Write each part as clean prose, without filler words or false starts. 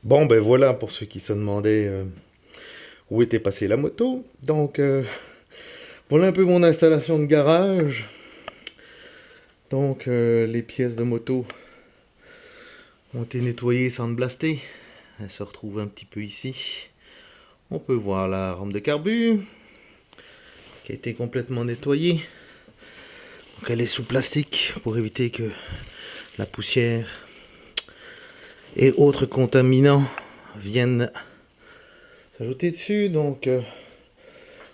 Bon, ben voilà pour ceux qui se demandaient où était passée la moto. Donc, voilà un peu mon installation de garage. Donc, les pièces de moto ont été nettoyées, sandblastées. Elles se retrouvent un petit peu ici. On peut voir la rampe de carbu qui a été complètement nettoyée. Donc, elle est sous plastique pour éviter que la poussière et autres contaminants viennent s'ajouter dessus. Donc,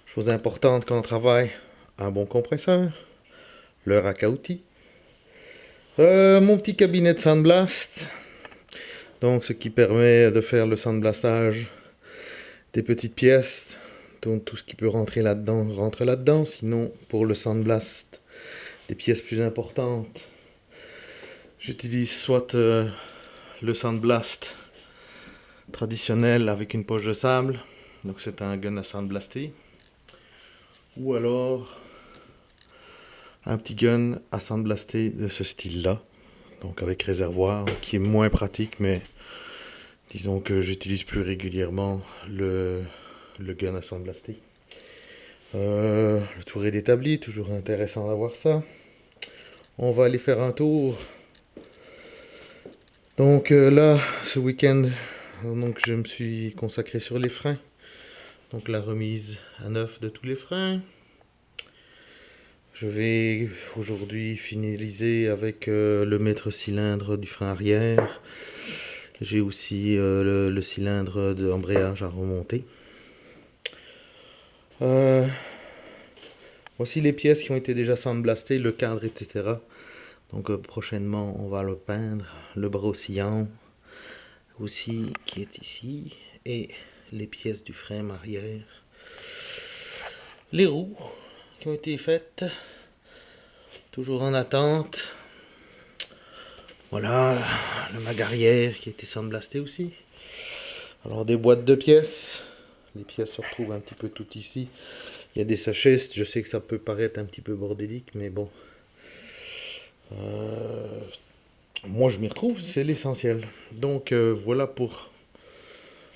chose importante quand on travaille, un bon compresseur, le rack à outils. Mon petit cabinet de sandblast, donc ce qui permet de faire le sandblastage des petites pièces. Donc tout ce qui peut rentrer là-dedans rentre là-dedans. Sinon, pour le sandblast des pièces plus importantes, j'utilise soit le sandblast traditionnel avec une poche de sable, donc c'est un gun à sandblaster, ou alors un petit gun à sandblaster de ce style-là, donc avec réservoir, qui est moins pratique, mais disons que j'utilise plus régulièrement le gun à sandblaster. Le tour est établi, toujours intéressant d'avoir ça. On va aller faire un tour. Donc là, ce week-end, donc je me suis consacré sur les freins. Donc la remise à neuf de tous les freins. Je vais aujourd'hui finaliser avec le maître cylindre du frein arrière. J'ai aussi le cylindre d'embrayage à remonter. Voici les pièces qui ont été déjà sandblastées, le cadre, etc. Donc prochainement, on va le peindre. Le bras oscillant aussi qui est ici. Et les pièces du frein arrière. Les roues qui ont été faites. Toujours en attente. Voilà, le mag arrière qui a été sandblasté aussi. Alors des boîtes de pièces. Les pièces se retrouvent un petit peu toutes ici. Il y a des sachets, je sais que ça peut paraître un petit peu bordélique, mais bon. Moi je m'y retrouve, c'est l'essentiel. Donc voilà pour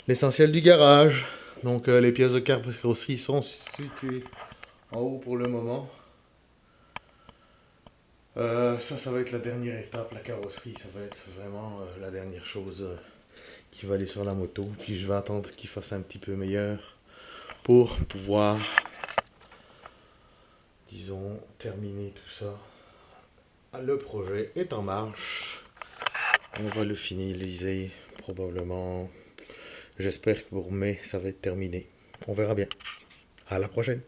l'essentiel du garage. Donc les pièces de carrosserie sont situées en haut pour le moment. Ça va être la dernière étape, la carrosserie, ça va être vraiment la dernière chose qui va aller sur la moto. Puis je vais attendre qu'il fasse un petit peu meilleur pour pouvoir, disons, terminer tout ça. Le projet est en marche. On va le finaliser probablement. J'espère que pour mai, ça va être terminé. On verra bien. À la prochaine.